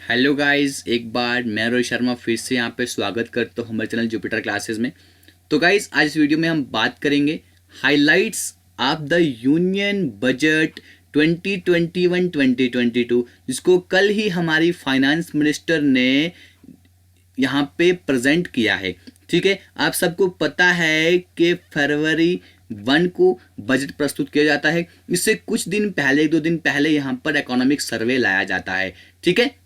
Hello guys, एक बार मैं रोहित शर्मा फिर से यहाँ पे स्वागत करता हूँ हमारे चैनल जुपिटर क्लासेस में। तो गाइस, आज इस वीडियो में हम बात करेंगे highlights of the union budget 2021-2022, जिसको कल ही हमारी फाइनेंस मिनिस्टर ने यहाँ पे प्रेजेंट किया है। ठीक है, आप सबको पता है कि फरवरी 1 को बजट प्रस्तुत किया जाता है। इससे कुछ दिन पहले, 1-2 दिन पहले यहाँ पर इकोनॉमिक सर्वे लाया जाता है। ठीक है,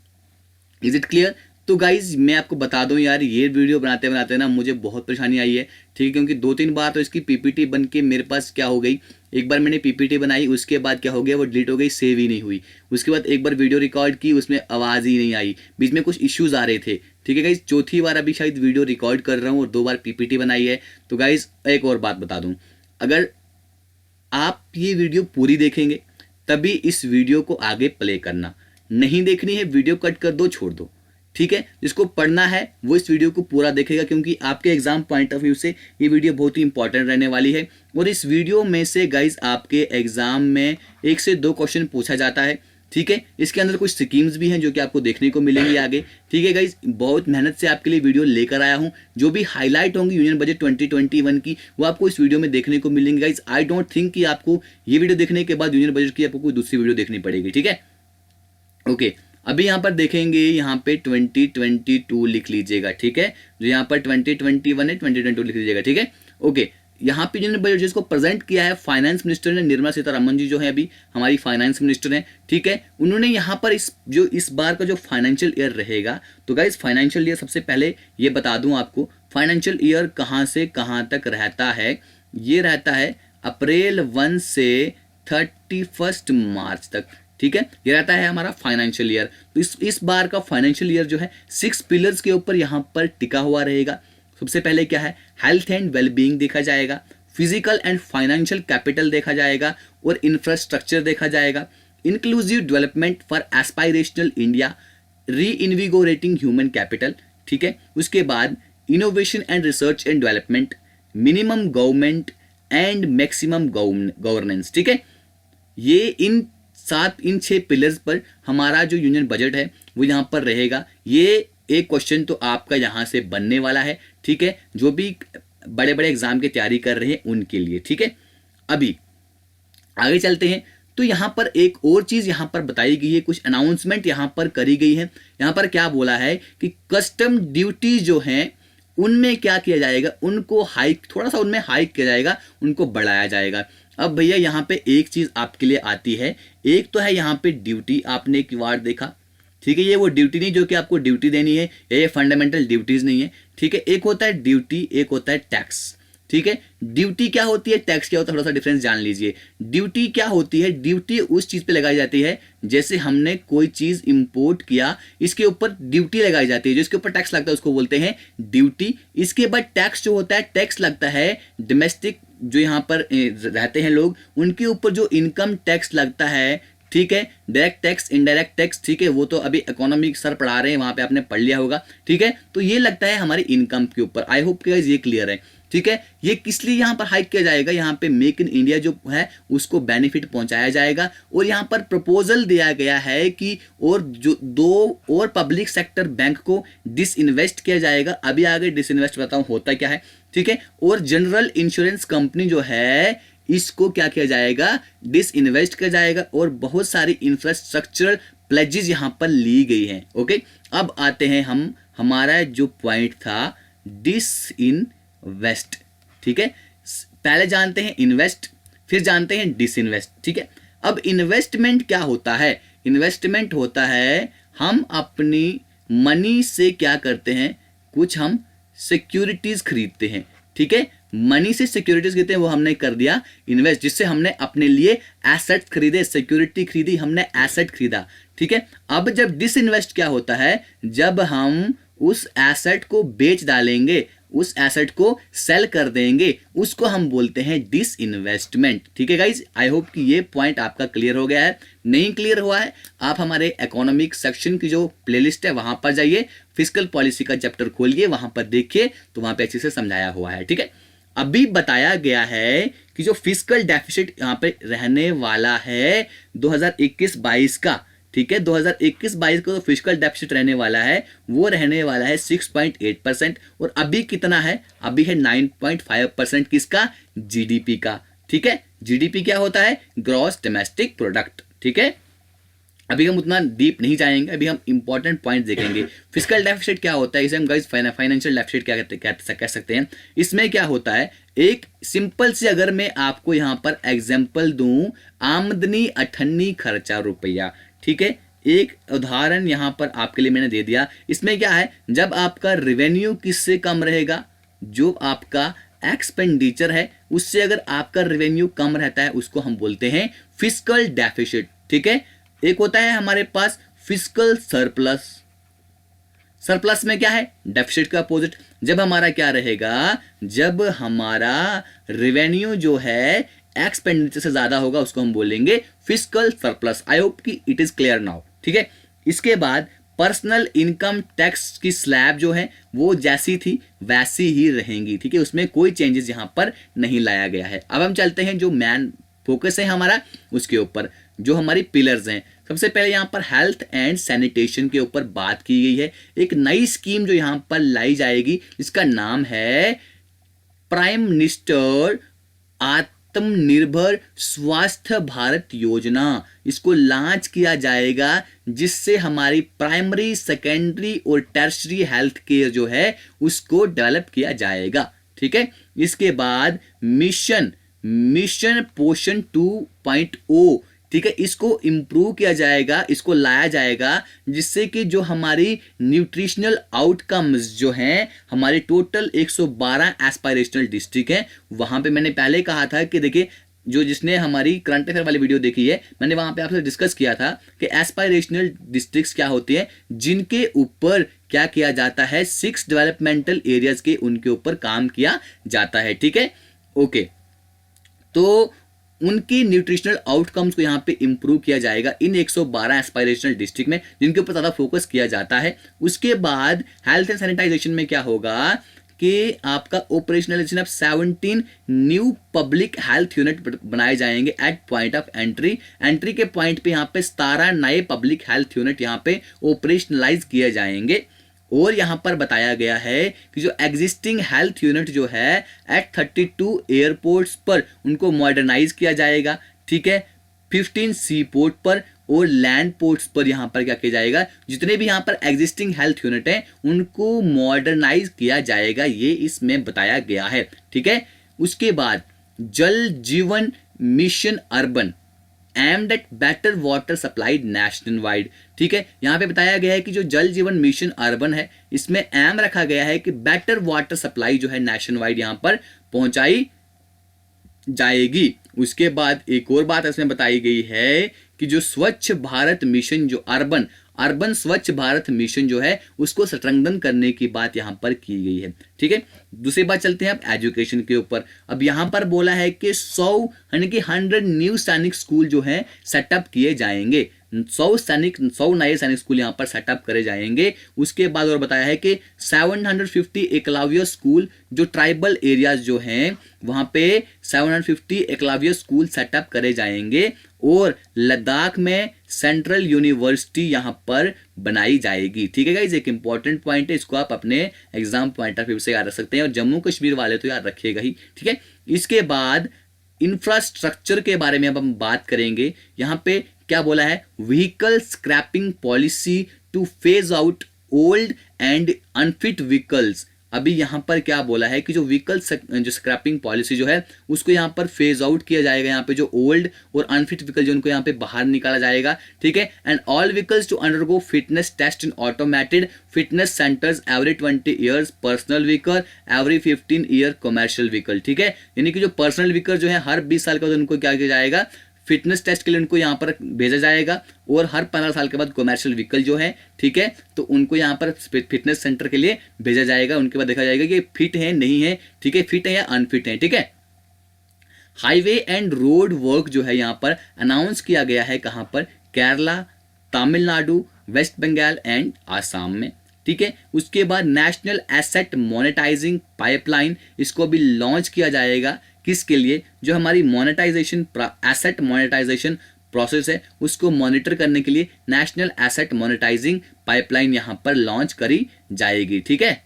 इज इट क्लियर? तो गाइज मैं आपको बता दूं यार, ये वीडियो बनाते बनाते ना मुझे बहुत परेशानी आई है। ठीक है, क्योंकि 2-3 बार तो इसकी पीपीटी बन के मेरे पास क्या हो गई, एक बार मैंने पीपीटी बनाई, उसके बाद क्या हो गया, वो डिलीट हो गई, सेव ही नहीं हुई। उसके बाद एक बार वीडियो रिकॉर्ड की, उसमें आवाज़ ही नहीं आई, बीच में कुछ इश्यूज आ रहे थे। ठीक है गाइज, चौथी बार अभी शायद वीडियो रिकॉर्ड कर रहा हूँ और 2 बार पीपीटी बनाई है। तो गाइज एक और बात बता दूँ, अगर आप ये वीडियो पूरी देखेंगे तभी इस वीडियो को आगे प्ले करना, नहीं देखनी है वीडियो कट कर दो, छोड़ दो। ठीक है, जिसको पढ़ना है वो इस वीडियो को पूरा देखेगा, क्योंकि आपके एग्जाम पॉइंट ऑफ व्यू से ये वीडियो बहुत ही इंपॉर्टेंट रहने वाली है। और इस वीडियो में से गाइज आपके एग्जाम में 1 से 2 क्वेश्चन पूछा जाता है। ठीक है, इसके अंदर कुछ स्कीम्स भी हैं जो कि आपको देखने को मिलेंगी आगे। ठीक है गाइज, बहुत मेहनत से आपके लिए वीडियो लेकर आया हूं। जो भी हाईलाइट होंगी यूनियन बजट 2021 की, वो आपको इस वीडियो में देखने को मिलेंगी। गाइज आई डोंट थिंक कि आपको ये वीडियो देखने के बाद यूनियन बजट की आपको कोई दूसरी वीडियो देखनी पड़ेगी। ठीक है, ओके। अभी यहाँ पर देखेंगे, यहाँ पे 2022 लिख लीजिएगा। ठीक है, जो यहाँ पर 2021 है, 2022 लिख लीजिएगा। ठीक है, ओके। यहाँ पे यूनियन बजट जिसको प्रेजेंट किया है फाइनेंस मिनिस्टर ने, निर्मला सीतारमण जी जो है अभी हमारी फाइनेंस मिनिस्टर हैं। ठीक है, उन्होंने यहाँ पर इस बार का जो फाइनेंशियल ईयर रहेगा, तो गाइज फाइनेंशियल ईयर सबसे पहले ये बता दूं आपको, फाइनेंशियल ईयर कहाँ से कहाँ तक रहता है। ये रहता है अप्रैल 1 से 31 मार्च तक। ठीक है, ये रहता है हमारा फाइनेंशियल ईयर। तो इस बार का फाइनेंशियल ईयर जो है 6 पिलर्स के ऊपर यहाँ पर टिका हुआ रहेगा। सबसे पहले क्या है, हेल्थ एंड वेलबींग देखा जाएगा, फिजिकल एंड फाइनेंशियल कैपिटल देखा जाएगा, और इंफ्रास्ट्रक्चर देखा जाएगा, inclusive development for aspirational India, री इन्विगोरेटिंग ह्यूमन कैपिटल। ठीक है, उसके बाद innovation and research and development, minimum government and maximum governance. ठीक है, ये इन 6 पिलर्स पर हमारा जो यूनियन बजट है वो यहाँ पर रहेगा। ये एक क्वेश्चन तो आपका यहाँ से बनने वाला है। ठीक है, जो भी बड़े बड़े एग्जाम की तैयारी कर रहे हैं उनके लिए। ठीक है, अभी आगे चलते हैं। तो यहाँ पर एक और चीज यहाँ पर बताई गई है, कुछ अनाउंसमेंट यहाँ पर करी गई है। यहाँ पर क्या बोला है कि कस्टम ड्यूटी जो है उनमें क्या किया जाएगा, उनको थोड़ा सा उनमें हाइक किया जाएगा, उनको बढ़ाया जाएगा। अब भैया यहाँ पे एक चीज आपके लिए आती है, एक तो है यहाँ पे ड्यूटी, आपने एक बार देखा। ठीक है, ये वो ड्यूटी नहीं जो कि आपको ड्यूटी देनी है, ये फंडामेंटल ड्यूटीज नहीं है। ठीक है, एक होता है ड्यूटी, एक होता है टैक्स। ठीक है, ड्यूटी क्या होती है, टैक्स क्या होता है, थोड़ा सा डिफरेंस जान लीजिए। ड्यूटी क्या होती है, ड्यूटी उस चीज पे लगाई जाती है, जैसे हमने कोई चीज इंपोर्ट किया, इसके ऊपर ड्यूटी लगाई जाती है, जिसके ऊपर टैक्स लगता है उसको बोलते हैं ड्यूटी। इसके बाद टैक्स जो होता है, टैक्स लगता है डोमेस्टिक जो यहाँ पर रहते हैं लोग, उनके ऊपर जो इनकम टैक्स लगता है। ठीक है, डायरेक्ट टैक्स, इनडायरेक्ट टैक्स। ठीक है, वो तो अभी इकोनॉमिक सर पढ़ा रहे हैं, वहां पे आपने पढ़ लिया होगा। ठीक है, तो ये लगता है हमारी इनकम के ऊपर। आई होप गाइस ये क्लियर है। ठीक है, ये किस लिए यहाँ पर हाइक किया जाएगा, यहाँ पे मेक इन इंडिया जो है उसको बेनिफिट पहुंचाया जाएगा। और यहाँ पर प्रपोजल दिया गया है कि और जो 2 और पब्लिक सेक्टर बैंक को डिसइन्वेस्ट किया जाएगा। अभी आगे डिसइन्वेस्ट बताऊं होता क्या है। ठीक है, और जनरल इंश्योरेंस कंपनी जो है इसको क्या किया जाएगा, डिसइन्वेस्ट किया जाएगा। और बहुत सारी इंफ्रास्ट्रक्चरल प्लेजेस यहां पर ली गई हैं। ओके, अब आते हैं हम, हमारा जो पॉइंट था डिसइन्वेस्ट। ठीक है, पहले जानते हैं इन्वेस्ट, फिर जानते हैं डिसइन्वेस्ट। ठीक है, अब इन्वेस्टमेंट क्या होता है, इन्वेस्टमेंट होता है हम अपनी मनी से क्या करते हैं, कुछ हम सिक्योरिटीज खरीदते हैं। ठीक है, मनी से सिक्योरिटीज खरीदते हैं, वो हमने कर दिया इन्वेस्ट, जिससे हमने अपने लिए एसेट खरीदे, सिक्योरिटी खरीदी, हमने एसेट खरीदा। ठीक है, अब जब डिसइन्वेस्ट क्या होता है, जब हम उस एसेट को बेच डालेंगे, उस एसेट को सेल कर देंगे, उसको हम बोलते हैं डिसइन्वेस्टमेंट। ठीक है गाइज, आई होप कि ये पॉइंट आपका क्लियर हो गया है। नहीं क्लियर हुआ है, आप हमारे इकोनॉमिक सेक्शन की जो प्लेलिस्ट है वहां पर जाइए, फिस्कल पॉलिसी का चैप्टर खोलिए, वहां पर देखिए, तो वहां पे अच्छे से समझाया हुआ है। ठीक है, अभी बताया गया है कि जो फिस्कल डेफिसिट यहाँ पे रहने वाला है 2021-22 का, ठीक है। 2021-22 का जो फिस्कल डेफिसिट रहने वाला है वो रहने वाला है 6.8%, और अभी कितना है, अभी है 9.5% किसका, जीडीपी का, ठीक है। जीडीपी क्या होता है, ग्रॉस डोमेस्टिक प्रोडक्ट, ठीक है। अभी हम उतना डीप नहीं जाएंगे, अभी हम इंपॉर्टेंट पॉइंट देखेंगे। फिस्कल डेफिसिट क्या होता है, इसे हम गाइस फाइनेंशियल डेफिसिट कह सकते हैं। इसमें क्या होता है, एक सिंपल सी अगर मैं आपको यहां पर एग्जांपल दूं, आमदनी अठन्नी खर्चा रुपया, ठीक है। एक उदाहरण यहां पर आपके लिए मैंने दे दिया। इसमें क्या है, जब आपका रेवेन्यू किससे कम रहेगा, जो आपका एक्सपेंडिचर है उससे अगर आपका रेवेन्यू कम रहता है उसको हम बोलते हैं फिस्कल डेफिसिट, ठीक है। एक होता है हमारे पास फिस्कल सरप्लस। सरप्लस में क्या है, डेफिसिट का अपोजिट। जब हमारा क्या रहेगा, जब हमारा रेवेन्यू जो है एक्सपेंडिचर से ज्यादा होगा उसको हम बोलेंगे फिस्कल सरप्लस। आई होप कि इट इज क्लियर नाउ, ठीक है। इसके बाद पर्सनल इनकम टैक्स की स्लैब जो है वो जैसी थी वैसी ही रहेंगी, ठीक है। उसमें कोई चेंजेस यहां पर नहीं लाया गया है। अब हम चलते हैं जो मेन फोकस है हमारा उसके ऊपर, जो हमारी पिलर्स हैं। सबसे पहले यहां पर हेल्थ एंड सैनिटेशन के ऊपर बात की गई है। एक नई स्कीम जो यहां पर लाई जाएगी इसका नाम है प्राइम मिनिस्टर आत्मनिर्भर स्वास्थ्य भारत योजना। इसको लॉन्च किया जाएगा जिससे हमारी प्राइमरी, सेकेंडरी और टर्शरी हेल्थ केयर जो है उसको डेवलप किया जाएगा, ठीक है। इसके बाद मिशन पोषण 2.0, ठीक है, इसको इंप्रूव किया जाएगा, इसको लाया जाएगा जिससे कि जो हमारी न्यूट्रिशनल आउटकम्स जो हैं, हमारे टोटल 112 एस्पायरेशनल डिस्ट्रिक्ट हैं। वहां पे मैंने पहले कहा था कि देखिए, जो जिसने हमारी करंट अफेयर वाली वीडियो देखी है, मैंने वहां पे आपसे डिस्कस किया था कि एस्पायरेशनल डिस्ट्रिक्ट्स क्या होती हैं, जिनके ऊपर क्या किया जाता है, 6 डेवलपमेंटल एरियाज के उनके ऊपर काम किया जाता है, ठीक है। ओके, तो उनकी न्यूट्रिशनल आउटकम्स को यहाँ पे इंप्रूव किया जाएगा इन 112 एस्पायरेशनल डिस्ट्रिक्ट में, जिनके ऊपर ज़्यादा फोकस किया जाता है। उसके बाद हेल्थ एंड सैनिटाइजेशन में क्या होगा कि आपका operationalization of 17 new public health unit बनाए जाएंगे at point of entry. Entry के पॉइंट पे यहाँ पे 17 नए पब्लिक हेल्थ यूनिट यहाँ पे ऑपरेशनलाइज किए जाएंगे। और यहां पर बताया गया है कि जो एग्जिस्टिंग हेल्थ यूनिट जो है एट 32 एयरपोर्ट्स पर उनको मॉडर्नाइज किया जाएगा, ठीक है। 15 सी पोर्ट पर और लैंड पोर्ट्स पर यहां पर क्या किया जाएगा, जितने भी यहां पर एग्जिस्टिंग हेल्थ यूनिट है उनको मॉडर्नाइज किया जाएगा, ये इसमें बताया गया है, ठीक है। उसके बाद जल जीवन mission urban aimed at better water supply national wide, ठीक है। यहां पे बताया गया है कि जो जल जीवन मिशन अर्बन है इसमें एम रखा गया है कि बेटर वाटर सप्लाई जो है नेशनल वाइड यहां पर पहुंचाई जाएगी। उसके बाद एक और बात इसमें बताई गई है कि जो स्वच्छ भारत मिशन, जो अर्बन स्वच्छ भारत मिशन जो है उसको स्ट्रेंथन करने की बात यहां पर की गई है, ठीक है। दूसरी बात चलते हैं अब एजुकेशन के ऊपर। अब यहां पर बोला है कि 100 यानी कि 100 न्यू सैनिक स्कूल जो है सेटअप किए जाएंगे। 100 नए सैनिक स्कूल यहां पर सेटअप करे जाएंगे। उसके बाद और बताया है कि 750 एकलव्य स्कूल, जो ट्राइबल एरियाज जो हैं वहां पे 750 एकलव्य स्कूल सेटअप करे जाएंगे। और लद्दाख में सेंट्रल यूनिवर्सिटी यहां पर बनाई जाएगी, ठीक है गाइस। एक इंपॉर्टेंट पॉइंट है, इसको आप अपने एग्जाम पॉइंट ऑफ व्यू से याद रख सकते हैं, और जम्मू कश्मीर वाले तो याद रखिएगा ही, ठीक है। इसके बाद इंफ्रास्ट्रक्चर के बारे में अब हम बात करेंगे। यहां पे क्या बोला है, vehicle scrapping policy to phase out old and unfit vehicles. अभी यहां पर क्या बोला है कि जो व्हीकल जो स्क्रैपिंग पॉलिसी जो है उसको यहां पर फेज आउट किया जाएगा। यहां पे जो ओल्ड और अनफिट व्हीकल जो उनको यहां पे बाहर निकाला जाएगा, ठीक है। And all vehicles to undergo fitness test in automated fitness centres every 20 years, personal vehicle every 15 year commercial vehicle, ठीक है। यानी कि जो पर्सनल व्हीकल जो है हर 20 साल के बाद उनको क्या किया जाएगा, फिटनेस टेस्ट के लिए उनको यहाँ पर भेजा जाएगा। और हर 15 साल के बाद कमर्शियल व्हीकल जो है, ठीक है, तो उनको यहाँ पर फिटनेस सेंटर के लिए भेजा जाएगा। उनके बाद देखा जाएगा कि फिट है नहीं है, ठीक है, फिट है या अनफिट है, ठीक है। हाईवे एंड रोड वर्क जो है यहाँ पर अनाउंस किया गया है, कहाँ पर, केरला, तमिलनाडु, वेस्ट बंगाल एंड आसाम में, ठीक है। उसके बाद नेशनल एसेट मोनेटाइजिंग पाइपलाइन, इसको भी लॉन्च किया जाएगा। किसके लिए, जो हमारी मोनेटाइजेशन, एसेट मोनेटाइजेशन प्रोसेस है उसको मॉनिटर करने के लिए नेशनल एसेट मोनेटाइजिंग पाइपलाइन यहाँ पर लॉन्च करी जाएगी। ठीक है,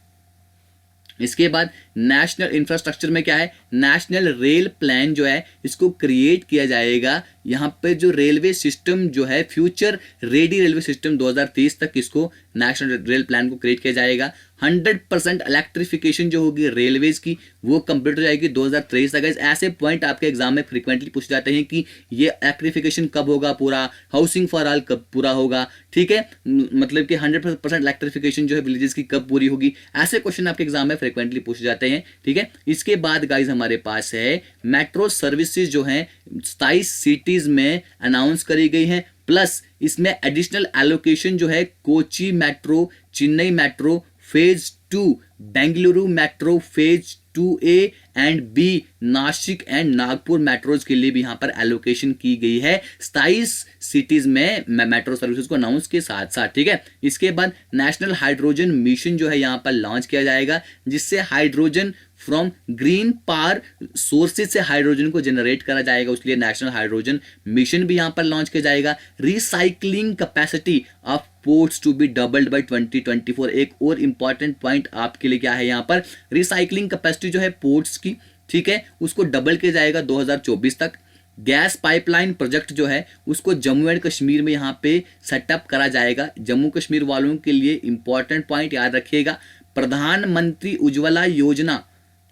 इसके बाद नेशनल इंफ्रास्ट्रक्चर में क्या है, नेशनल रेल प्लान जो है इसको क्रिएट किया जाएगा। यहाँ पे जो रेलवे सिस्टम जो है फ्यूचर रेडी रेलवे सिस्टम 2030 तक इसको नेशनल रेल प्लान को क्रिएट किया जाएगा। 100% इलेक्ट्रिफिकेशन जो होगी रेलवेज की वो कंप्लीट हो जाएगी 2023 तक। ऐसे पॉइंट आपके एग्जाम में फ्रीक्वेंटली पूछे जाते हैं कि ये इलेक्ट्रिफिकेशन कब होगा पूरा, हाउसिंग फॉर ऑल कब पूरा होगा। ठीक है, मतलब कि 100% इलेक्ट्रिफिकेशन जो है विलेजेस की कब पूरी होगी, ऐसे क्वेश्चन आपके एग्जाम में फ्रीक्वेंटली पूछे जाते हैं। ठीक है, इसके बाद गाइज हमारे पास है मेट्रो सर्विसेज जो है 27 सिटीज में अनाउंस करी गई हैं, प्लस इसमें एडिशनल एलोकेशन जो है Kochi metro, Chennai metro phase 2, Bengaluru metro phase 2A and B, Nashik and Nagpur metros के लिए भी यहाँ पर एलोकेशन की गई है 27 सिटीज में मेट्रो सर्विसेज को अनाउंस के साथ साथ। ठीक है, इसके बाद नेशनल हाइड्रोजन मिशन जो है यहाँ पर लॉन्च किया जाएगा, जिससे hydrogen from green power sources से हाइड्रोजन को जनरेट करा जाएगा, उसके लिए नेशनल हाइड्रोजन मिशन भी यहाँ पर लॉन्च किया जाएगा। Recycling capacity of ports to be doubled by 2024, एक और इंपॉर्टेंट पॉइंट आपके लिए क्या है यहाँ पर, रिसाइकलिंग कैपेसिटी जो है पोर्ट्स की, ठीक है, उसको डबल किया जाएगा 2024 तक। गैस पाइपलाइन प्रोजेक्ट जो है उसको जम्मू एंड कश्मीर में यहाँ पे सेटअप करा जाएगा। जम्मू कश्मीर वालों के लिए इंपॉर्टेंट पॉइंट याद रखिएगा, प्रधानमंत्री उज्ज्वला योजना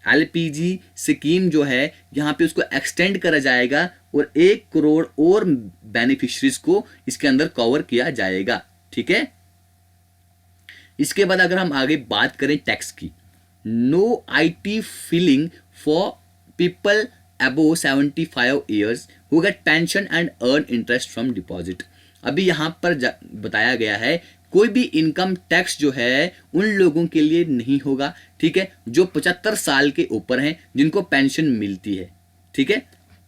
LPG स्कीम जो है यहाँ पे उसको एक्सटेंड करा जाएगा और 1 करोड़ और बेनिफिशरीज को इसके अंदर कवर किया जाएगा। ठीक है, इसके बाद अगर हम आगे बात करें टैक्स की, no IT filing for people above 75 years who get pension and earn interest from deposit. अभी यहाँ पर बताया गया है कोई भी इनकम टैक्स जो है उन लोगों के लिए नहीं होगा, ठीक है, जो 75 साल के ऊपर हैं जिनको पेंशन मिलती है। ठीक है,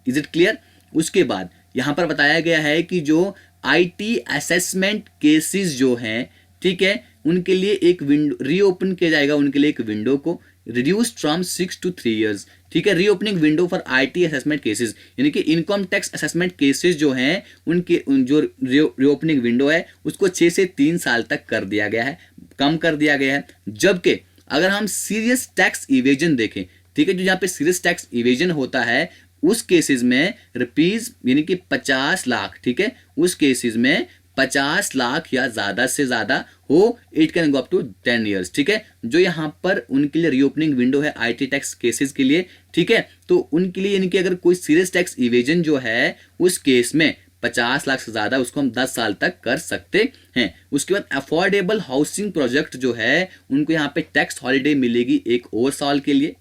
इज इट क्लियर। उसके बाद यहां पर बताया गया है कि जो IT असेसमेंट केसेस जो हैं, ठीक है, उनके लिए एक विंडो रीओपन किया जाएगा, उनके लिए एक विंडो को रिड्यूस्ड फ्रॉम 6 to 3 years। ठीक है, reopening window for IT assessment cases, यानी कि इनकम टैक्स असेसमेंट केसेस जो हैं उनके जो रीओपनिंग विंडो है उसको 6 से 3 साल तक कर दिया गया है, कम कर दिया गया है। जबकि अगर हम सीरियस टैक्स इवेजन देखें, ठीक है, जो यहाँ पे सीरियस टैक्स इवेजन होता है उस केसेस में रुपीज यानी कि 50 लाख, ठीक है, उस केसेस में 50 लाख या ज्यादा से ज्यादा हो, it can go up to 10 years। ठीक है, जो यहाँ पर उनके लिए रीओपनिंग विंडो है IT टैक्स केसेस के लिए, ठीक है, तो उनके लिए यानी कि अगर कोई सीरियस टैक्स इवेजन जो है उस केस में 50 लाख से ज्यादा उसको हम 10 साल तक कर सकते हैं। उसके बाद अफोर्डेबल हाउसिंग प्रोजेक्ट जो है उनको यहाँ पे टैक्स हॉलीडे मिलेगी 1 और साल के लिए।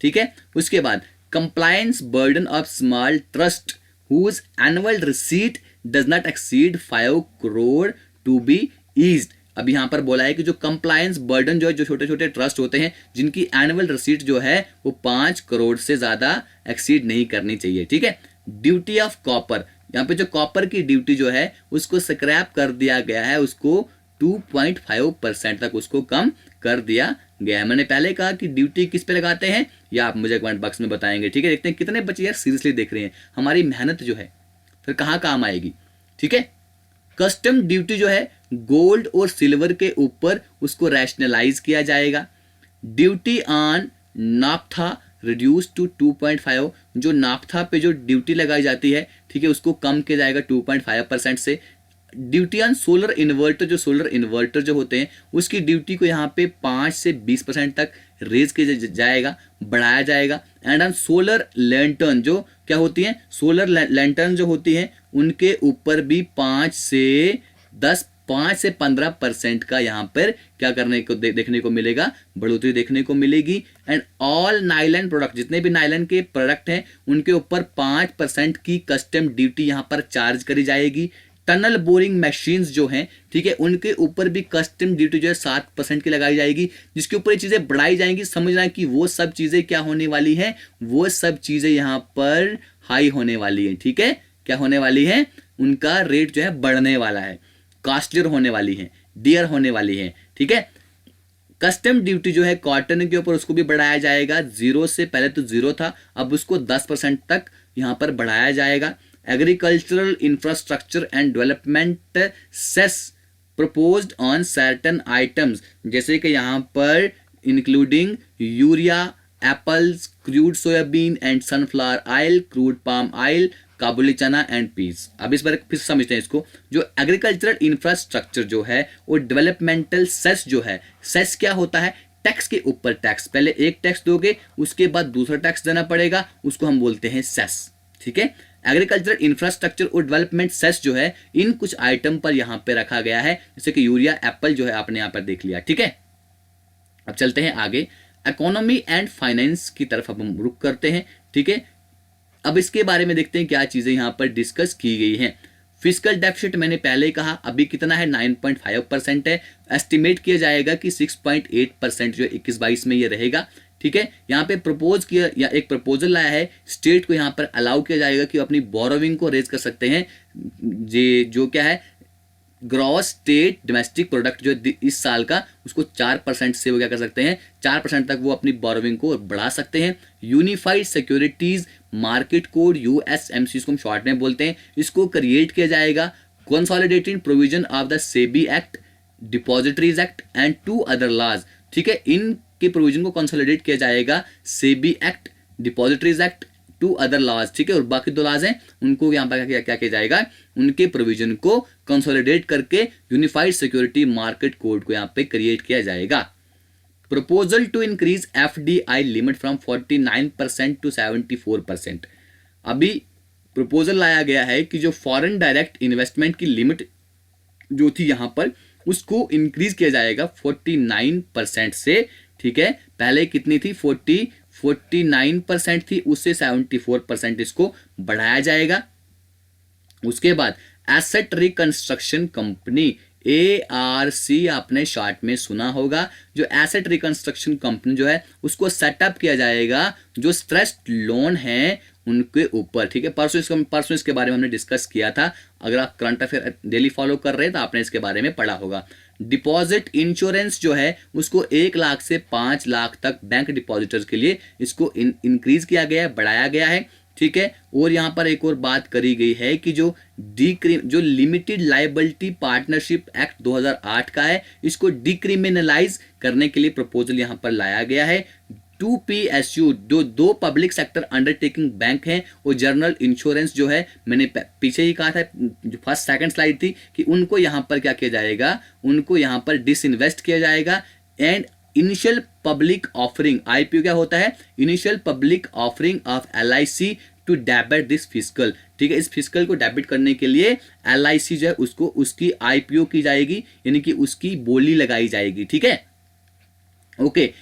ठीक है, उसके बाद compliance burden of small trust whose annual receipt does not exceed 5 crore to be eased. अब यहाँ पर बोला है कि जो कंप्लायंस बर्डन जो है, जो छोटे छोटे ट्रस्ट होते हैं जिनकी एनुअल रिसीट जो है वो 5 करोड़ से ज्यादा एक्सीड नहीं करनी चाहिए। ठीक है, ड्यूटी ऑफ कॉपर, यहाँ पे जो कॉपर की ड्यूटी जो है उसको स्क्रैप कर दिया गया है, उसको 2.5% तक उसको कम कर दिया गया है। मैंने पहले कहा कि ड्यूटी किस पे लगाते हैं या आप मुझे कमेंट बॉक्स में बताएंगे। ठीक है, देखते हैं कितने बच्चे यार सीरियसली देख रहे हैं, हमारी मेहनत जो है फिर कहाँ काम आएगी। ठीक है, कस्टम ड्यूटी जो है गोल्ड और सिल्वर के ऊपर उसको रैशनलाइज किया जाएगा। Duty on naphtha reduce to 2.5, जो नाफ्था पे जो ड्यूटी लगाई जाती है, ठीक है, उसको कम किया जाएगा 2.5% से। ड्यूटी ऑन सोलर इन्वर्टर, जो सोलर इन्वर्टर जो होते हैं उसकी ड्यूटी को यहाँ पे 5 से 20% तक रेज किया जाएगा, बढ़ाया जाएगा। एंड ऑन सोलर लैंटर्न, जो क्या होती हैं, सोलर लैंटर्न जो होती हैं उनके ऊपर भी 5 से 15% का यहाँ पर क्या करने को देखने को मिलेगा, बढ़ोतरी देखने को मिलेगी। एंड ऑल नाइलन प्रोडक्ट, जितने भी नाइलन के प्रोडक्ट हैं उनके ऊपर 5% की कस्टम ड्यूटी यहाँ पर चार्ज करी जाएगी। टनल बोरिंग मशीन्स जो हैं, ठीक है, उनके ऊपर भी कस्टम ड्यूटी जो है 7% की लगाई जाएगी, जिसके ऊपर ये चीजें बढ़ाई जाएंगी। समझना है कि वो सब चीजें क्या होने वाली हैं, वो सब चीजें यहाँ पर हाई होने वाली है। ठीक है, क्या होने वाली है, उनका रेट जो है बढ़ने वाला है, कॉस्टलियर होने वाली है, डियर होने वाली है। ठीक है, कस्टम ड्यूटी जो है कॉटन के ऊपर उसको भी बढ़ाया जाएगा, 0 से पहले तो 0 था, अब उसको 10% तक यहाँ पर बढ़ाया जाएगा। Agricultural infrastructure and development cess proposed on certain items, जैसे कि यहाँ पर including urea, apples, crude soybean and sunflower oil, crude palm oil, kabuli chana and piece. अब इस बार फिर समझते हैं इसको। जो एग्रीकल्चरल इंफ्रास्ट्रक्चर जो है वो डेवलपमेंटल सेस जो है, सेस क्या होता है? टैक्स के ऊपर टैक्स। पहले एक टैक्स दोगे, उसके बाद दूसरा टैक्स देना पड़ेगा, उसको हम बोलते हैं सेस। ठीक है, एग्रीकल्चरल इंफ्रास्ट्रक्चर और डेवलपमेंट सेस जो है इन कुछ आइटम पर यहां पे रखा गया है, जैसे कि यूरिया, एप्पल जो है आपने यहां पर देख लिया। ठीक है, अब चलते हैं आगे, इकोनॉमी एंड फाइनेंस की तरफ अब हम रुक करते हैं। ठीक है, अब इसके बारे में देखते हैं क्या चीजें यहां पर डिस्कस की गई हैं। फिस्कल डेफिसिट मैंने पहले ही कहा, अभी कितना है? 9.5% है। एस्टिमेट किया जाएगा कि 6.8% जो 21-22 में ये रहेगा। ठीक है, यहाँ पे प्रपोज किया या एक प्रपोजल लाया है, स्टेट को यहाँ पर अलाउ किया जाएगा कि अपनी बोरोविंग को रेज कर सकते हैं। ये जो क्या है, ग्रॉस स्टेट डोमेस्टिक प्रोडक्ट जो इस साल का, उसको 4% से वो क्या कर सकते हैं, 4% तक वो अपनी बोरोविंग को बढ़ा सकते हैं। Unified securities market code, USMC इसको हम शॉर्ट में बोलते हैं, इसको क्रिएट किया जाएगा। Consolidated provision of the SEBI act, depositories act and 2 other laws. ठीक है, इनके प्रोविजन को कंसोलिडेट किया जाएगा, SEBI act, depositories act, 2 other laws. ठीक है, और बाकी 2 लॉज हैं उनको यहाँ पर क्या किया जाएगा, उनके प्रोविजन को कंसोलिडेट करके यूनिफाइड सिक्योरिटी मार्केट कोड को यहाँ पे क्रिएट किया जाएगा। Proposal to increase FDI limit from 49% to 74%। अभी प्रपोजल लाया गया है कि जो फॉरेन डायरेक्ट इन्वेस्टमेंट की लिमिट जो थी यहां पर, उसको इंक्रीज किया जाएगा 49% से। ठीक है, पहले कितनी थी? 49% थी, उससे 74% इसको बढ़ाया जाएगा। उसके बाद एसेट रिकंस्ट्रक्शन कंपनी, ARC आपने शॉर्ट में सुना होगा, जो एसेट रिकंस्ट्रक्शन कंपनी जो है उसको सेटअप किया जाएगा जो स्ट्रेस्ड लोन है उनके ऊपर। ठीक है, परसों इसके बारे में हमने डिस्कस किया था। अगर आप करंट अफेयर डेली फॉलो कर रहे हैं तो आपने इसके बारे में पढ़ा होगा। डिपॉजिट इंश्योरेंस जो है उसको 1 लाख से 5 लाख तक बैंक डिपॉजिटर्स के लिए इसको इंक्रीज किया गया है, बढ़ाया गया है। ठीक है, और यहां पर एक और बात करी गई है कि जो लिमिटेड लायबिलिटी पार्टनरशिप एक्ट 2008 का है, इसको डिक्रिमिनलाइज करने के लिए प्रपोजल यहां पर लाया गया है। 2 PSU जो 2 पब्लिक सेक्टर अंडरटेकिंग बैंक हैं, और जनरल इंश्योरेंस जो है, मैंने पीछे ही कहा था, जो फर्स्ट सेकंड स्लाइड थी, कि उनको यहां पर क्या किया जाएगा, उनको यहां पर डिसइन्वेस्ट किया जाएगा। And initial public offering, IPO क्या होता है? Initial public offering of LIC to debit this fiscal. ठीक है, इस फिस्कल को डेबिट करने के लिए LIC जो है उसको उसकी IPO की जाएगी, यानी कि उसकी बोली लगाई जाएगी। ठीक है, ओके।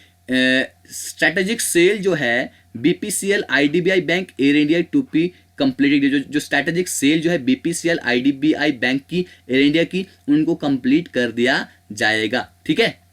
स्ट्रेटेजिक सेल जो है BPCL, IDBI bank, air India, 2P completed. जो स्ट्रेटेजिक सेल जो है BPCL, IDBI बैंक की, एयर इंडिया की, उनको कंप्लीट कर दिया जाएगा। ठीक है,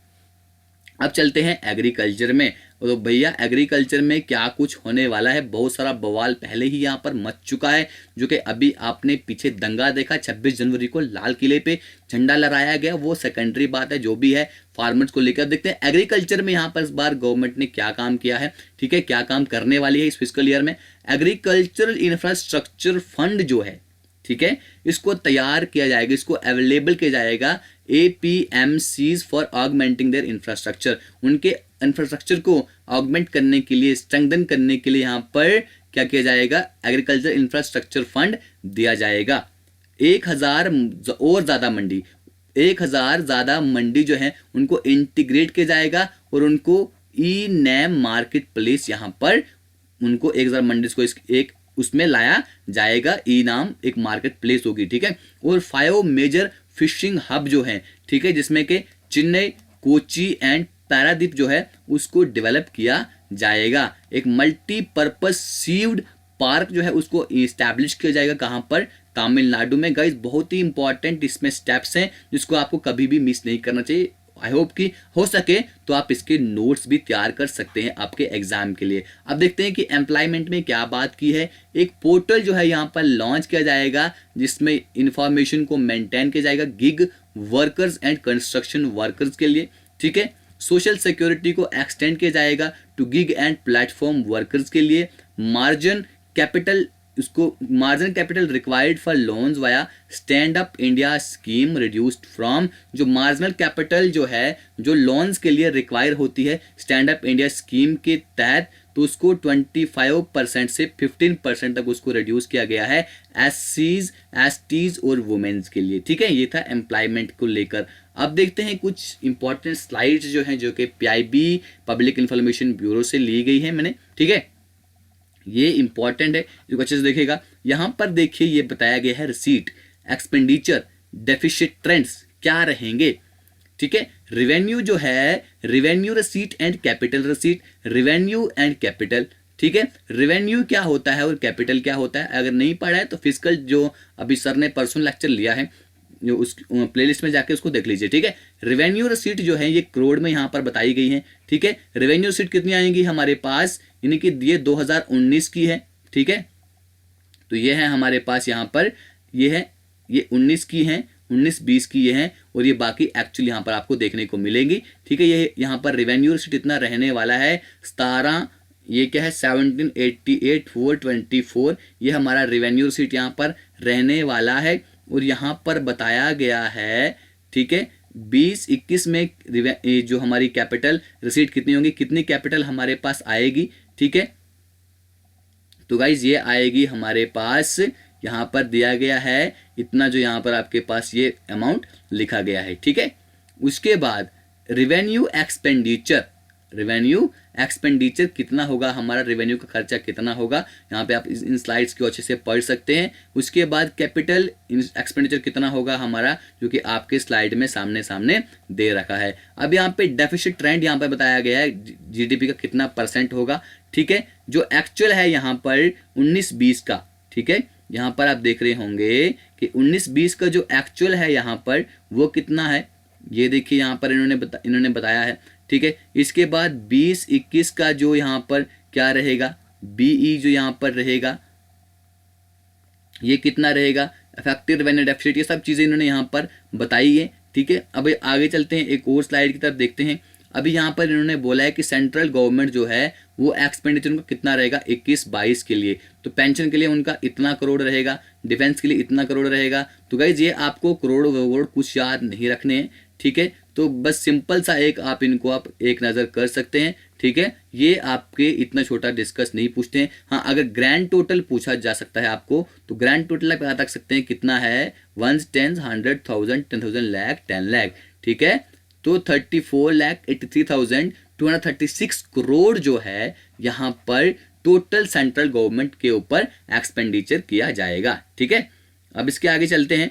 अब चलते हैं एग्रीकल्चर में। तो भैया एग्रीकल्चर में क्या कुछ होने वाला है, बहुत सारा बवाल पहले ही यहाँ पर मच चुका है, जो कि अभी आपने पीछे दंगा देखा 26 जनवरी को लाल किले पे झंडा लहराया गया, वो सेकेंडरी बात है। जो भी है फार्मर्स को लेकर देखते हैं एग्रीकल्चर में यहाँ पर इस बार गवर्नमेंट ने क्या काम किया है। ठीक है, क्या काम करने वाली है इस फिस्कल ईयर में। एग्रीकल्चरल इंफ्रास्ट्रक्चर फंड जो है, ठीक है, इसको तैयार किया जाएगा, इसको अवेलेबल किया जाएगा APMCs for augmenting their infrastructure. उनके इंफ्रास्ट्रक्चर को ऑगमेंट करने के लिए, स्ट्रेंथन करने के लिए यहाँ पर क्या किया जाएगा, एग्रीकल्चर इंफ्रास्ट्रक्चर फंड दिया जाएगा। 1000 और ज़्यादा मंडी, 1000 ज़्यादा मंडी जो है उनको इंटीग्रेट किया जाएगा, और उनको ई-नैम मार्केट प्लेस यहाँ पर उनको 1000 मंडी को एक उसमें लाया जाएगा, ई नाम एक मार्केट प्लेस होगी। ठीक है, और 5 मेजर फिशिंग हब जो है, ठीक है, जिसमें के चेन्नई, कोची एंड पारादीप जो है उसको डेवलप किया जाएगा। एक मल्टीपर्पज सीव्ड पार्क जो है उसको इस्टेब्लिश किया जाएगा, कहां पर, तमिलनाडु में। गाइस बहुत ही इंपॉर्टेंट इसमें स्टेप्स हैं जिसको आपको कभी भी मिस नहीं करना चाहिए। आई होप कि हो सके तो आप इसके नोट्स भी तैयार कर सकते हैं आपके एग्जाम के लिए। अब देखते हैं कि एम्प्लॉयमेंट में क्या बात की है। एक पोर्टल जो है यहाँ पर लॉन्च किया जाएगा जिसमें इंफॉर्मेशन को मेंटेन किया जाएगा gig workers and construction workers के लिए। ठीक है, सोशल सिक्योरिटी को एक्सटेंड किया जाएगा to gig and platform workers के लिए। मार्जिन कैपिटल उसको marginal capital required for loans via stand up India scheme reduced from, जो मार्जिनल कैपिटल जो है जो लोन्स के लिए रिक्वायर होती है स्टैंड अप इंडिया स्कीम के तहत, तो उसको 25% से 15% तक उसको रिड्यूस किया गया है एससीज, एसटीज और वुमेन्स के लिए। ठीक है, ये था एम्प्लॉयमेंट को लेकर। अब देखते हैं कुछ इंपॉर्टेंट स्लाइड्स जो हैं जो कि पीआईबी पब्लिक इंफॉर्मेशन ब्यूरो से ली गई है मैंने। ठीक है, ये इंपॉर्टेंट है, जो अच्छे से देखेगा। यहां पर देखिए ये बताया गया है रिसीट, एक्सपेंडिचर, डेफिसिट ट्रेंड्स क्या रहेंगे। ठीक है, रिवेन्यू जो है, revenue receipt and capital receipt, revenue and capital. ठीक है, रिवेन्यू क्या होता है और कैपिटल क्या होता है, अगर नहीं पढ़ा है तो फिजिकल जो अभी सर ने परसों लेक्चर लिया है जो उस प्लेलिस्ट में जाके उसको देख लीजिए। ठीक है, रिवेन्यू रिसीट जो है ये करोड़ में यहाँ पर बताई गई है। ठीक है, रिवेन्यू रिसीट कितनी आएंगी हमारे पास, यानी कि ये 2019 की है। ठीक है, तो ये है हमारे पास यहाँ पर, ये है, ये 19 की है, 19-20 की ये है, और ये बाकी एक्चुअली यहाँ पर आपको देखने को मिलेंगी। ठीक है, ये यहाँ पर रिवेन्यू रिसीट इतना रहने वाला है 17, ये क्या है 1788,424, ये हमारा रिवेन्यू रिसीट यहाँ पर रहने वाला है। और यहाँ पर बताया गया है, ठीक है, 20-21 में जो हमारी कैपिटल रिसीट कितनी होंगी, कितनी कैपिटल हमारे पास आएगी। ठीक है, तो गाइज ये आएगी हमारे पास, यहाँ पर दिया गया है इतना, जो यहाँ पर आपके पास ये अमाउंट लिखा गया है। ठीक है, उसके बाद रिवेन्यू एक्सपेंडिचर, रिवेन्यू एक्सपेंडिचर कितना होगा हमारा, रिवेन्यू का खर्चा कितना होगा, यहाँ पे आप इन स्लाइड्स को अच्छे से पढ़ सकते हैं। उसके बाद कैपिटल एक्सपेंडिचर कितना होगा हमारा, जो कि आपके स्लाइड में सामने सामने दे रखा है। अब यहाँ पे डेफिसिट ट्रेंड यहाँ पे बताया गया है, जीडीपी का कितना परसेंट होगा। ठीक है, जो एक्चुअल है यहाँ पर 19-20 का। ठीक है, यहाँ पर आप देख रहे होंगे कि 19-20 का जो एक्चुअल है यहाँ पर वो कितना है, ये देखिए यहाँ पर इन्होंने बताया है। ठीक है, इसके बाद 20-21 का जो यहाँ पर क्या रहेगा, बीई जो यहाँ पर रहेगा ये कितना रहेगा, इफेक्टिव रेवेन्यू डेफिसिट, ये सब चीज़ें इन्होंने यहाँ पर बताई है। ठीक है, अब आगे चलते हैं, एक और स्लाइड की तरफ देखते हैं। अभी यहाँ पर इन्होंने बोला है कि सेंट्रल गवर्नमेंट जो है वो एक्सपेंडिचर उनका कितना रहेगा 21-22 के लिए, तो पेंशन के लिए उनका इतना करोड़ रहेगा, डिफेंस के लिए इतना करोड़ रहेगा। तो गाइज ये आपको करोड़ वरोड़ कुछ याद नहीं रखने हैं। ठीक है, तो बस सिंपल सा एक आप इनको आप एक नज़र कर सकते हैं। ठीक है, ये आपके इतना छोटा डिस्कस नहीं पूछते हैं। हाँ, अगर ग्रैंड टोटल पूछा जा सकता है आपको, तो ग्रैंड टोटल आप बता सकते हैं कितना है, 1, 10, 100,000, 10,000, लाख, 10 लाख। ठीक है, तो 34,83,236 करोड़ जो है यहाँ पर टोटल सेंट्रल गवर्नमेंट के ऊपर एक्सपेंडिचर किया जाएगा। ठीक है, अब इसके आगे चलते हैं,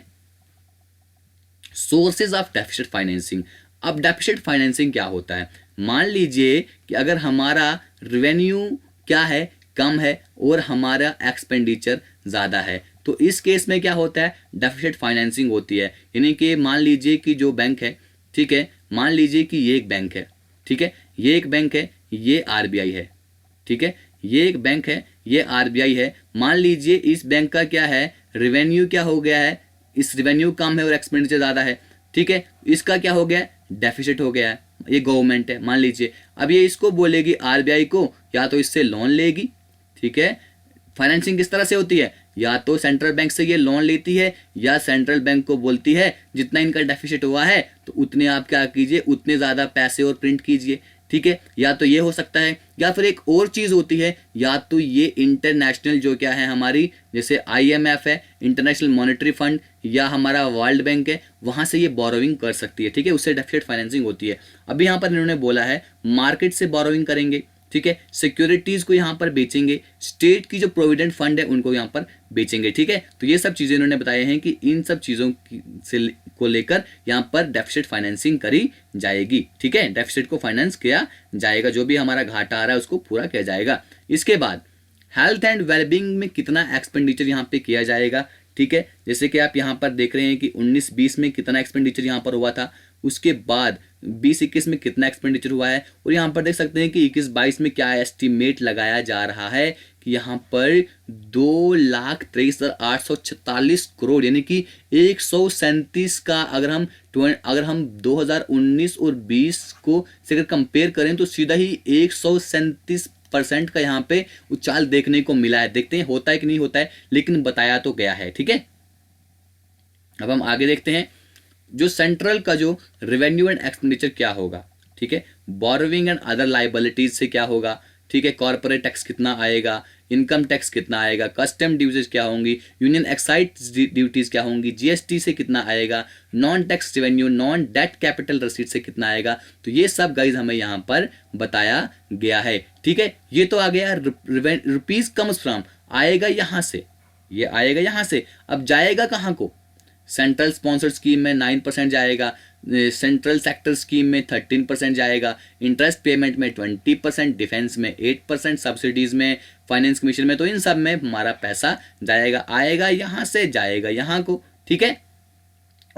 सोर्सेज ऑफ डेफिसिट फाइनेंसिंग। अब डेफिसिट फाइनेंसिंग क्या होता है, मान लीजिए कि अगर हमारा रेवेन्यू क्या है, कम है, और हमारा एक्सपेंडिचर ज़्यादा है, तो इस केस में क्या होता है, डेफिसिट फाइनेंसिंग होती है। यानी कि मान लीजिए कि जो बैंक है, ठीक है, मान लीजिए कि ये एक बैंक है। ठीक है, ये एक बैंक है, ये आरबीआई है। ठीक है, ये एक बैंक है, ये आरबीआई है। मान लीजिए इस बैंक का क्या है, रेवेन्यू क्या हो गया है, इस रेवेन्यू कम है और एक्सपेंडिचर ज़्यादा है। ठीक है, इसका क्या हो गया है, डेफिसिट हो गया है। ये गवर्नमेंट है मान लीजिए, अब ये इसको बोलेगी आरबीआई को, या तो इससे लोन लेगी। ठीक है, फाइनेंसिंग किस तरह से होती है, या तो सेंट्रल बैंक से ये लोन लेती है, या सेंट्रल बैंक को बोलती है जितना इनका डेफिसिट हुआ है तो उतने आप क्या कीजिए, उतने ज़्यादा पैसे और प्रिंट कीजिए। ठीक है, या तो ये हो सकता है, या फिर एक और चीज़ होती है, या तो ये इंटरनेशनल जो क्या है हमारी, जैसे आईएमएफ है, इंटरनेशनल मॉनेटरी फंड, या हमारा वर्ल्ड बैंक है, वहाँ से ये बोरोविंग कर सकती है। ठीक है, उससे डेफिसिट फाइनेंसिंग होती है। अभी यहाँ पर इन्होंने बोला है मार्केट से बोरोविंग करेंगे। ठीक है, सिक्योरिटीज़ को यहाँ पर बेचेंगे, स्टेट की जो प्रोविडेंट फंड है उनको यहाँ पर बेचेंगे। ठीक है, तो ये सब चीज़ें इन्होंने बताए हैं कि इन सब चीज़ों से को लेकर यहाँ पर डेफिसिट फाइनेंसिंग करी जाएगी। ठीक है, डेफिसिट को फाइनेंस किया जाएगा, जो भी हमारा घाटा आ रहा है उसको पूरा किया जाएगा। इसके बाद हेल्थ एंड वेलबींग में कितना एक्सपेंडिचर यहाँ पे किया जाएगा। ठीक है, जैसे कि आप यहाँ पर देख रहे हैं कि 19-20 में कितना एक्सपेंडिचर यहाँ पर हुआ था, उसके बाद 20-21 में कितना एक्सपेंडिचर हुआ है, और यहाँ पर देख सकते हैं कि 21-22 में क्या एस्टिमेट लगाया जा रहा है कि यहाँ पर 2,23,846 करोड़, यानी कि 137 का अगर हम 2019 और 20 को से अगर कंपेयर करें तो सीधा ही 137 10% का यहाँ पे उछाल देखने को मिला है। देखते हैं होता है कि नहीं होता है, लेकिन बताया तो गया है। ठीक है, अब हम आगे देखते हैं जो सेंट्रल का जो रेवेन्यू एंड एक्सपेंडिचर क्या होगा। ठीक है, बोरोविंग एंड अदर लाइबिलिटीज से क्या होगा। ठीक है, कॉर्पोरेट टैक्स कितना आएगा, इनकम टैक्स कितना आएगा, कस्टम ड्यूटीज क्या होंगी, यूनियन एक्साइज ड्यूटीज क्या होंगी, जीएसटी से कितना आएगा, non tax revenue, non debt capital रसीद से कितना आएगा। तो ये सब गाइज हमें यहाँ पर बताया गया है। ठीक है, ये तो आ गया रुपीज कम्स फ्रॉम, आएगा यहाँ से, ये आएगा यहाँ से। अब जाएगा कहाँ को, सेंट्रल स्पॉन्सर्ड स्कीम में 9% जाएगा, सेंट्रल सेक्टर स्कीम में 13% जाएगा, इंटरेस्ट पेमेंट में 20%, डिफेंस में 8%, सब्सिडीज में, फाइनेंस कमीशन में, तो इन सब में हमारा पैसा जाएगा, आएगा यहाँ से, जाएगा यहाँ को। ठीक है,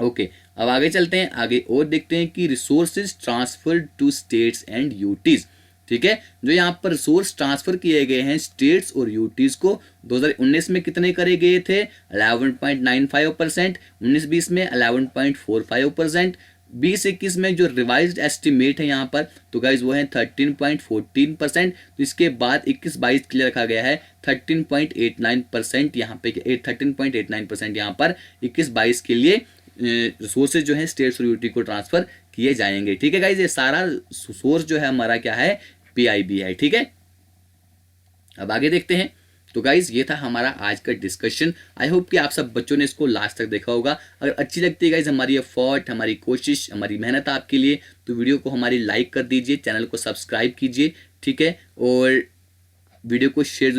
ओके, अब आगे चलते हैं, आगे और देखते हैं कि resources transferred to states and UTs. ठीक है, जो यहाँ पर रिसोर्स ट्रांसफर किए गए हैं स्टेट्स और यूटीज को 2019 में कितने करे गए थे, 11.95%, 19-20 में 11.45%, 20-21 में जो रिवाइज्ड एस्टिमेट है यहाँ पर तो गाइज वो है 13.14%। तो इसके बाद 21-22 के लिए रखा गया है 13.89% यहाँ पे, 13.89% यहाँ पर 21-22 के लिए रिसोर्सेज जो है स्टेट्स और यूटी को ट्रांसफर किए जाएंगे। ठीक है गाइज, ये सारा सोर्स जो है हमारा क्या है, पीआईबी है। ठीक है, अब आगे देखते हैं। तो गाइज ये था हमारा आज का डिस्कशन। आई होप कि आप सब बच्चों ने इसको लास्ट तक देखा होगा। अगर अच्छी लगती है गाइज हमारी एफर्ट, हमारी कोशिश, हमारी मेहनत आपके लिए, तो वीडियो को हमारी लाइक कर दीजिए, चैनल को सब्सक्राइब कीजिए। ठीक है, और वीडियो को शेयर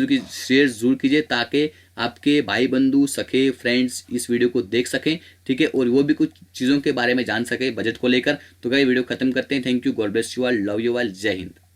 जरूर कीजिए ताकि आपके भाई बंधु सखे फ्रेंड्स इस वीडियो को देख सकें। ठीक है, और वो भी कुछ चीज़ों के बारे में जान सके बजट को लेकर। तो गाइस वीडियो खत्म करते हैं। Thank you, God bless you all, love you all, जय हिंद।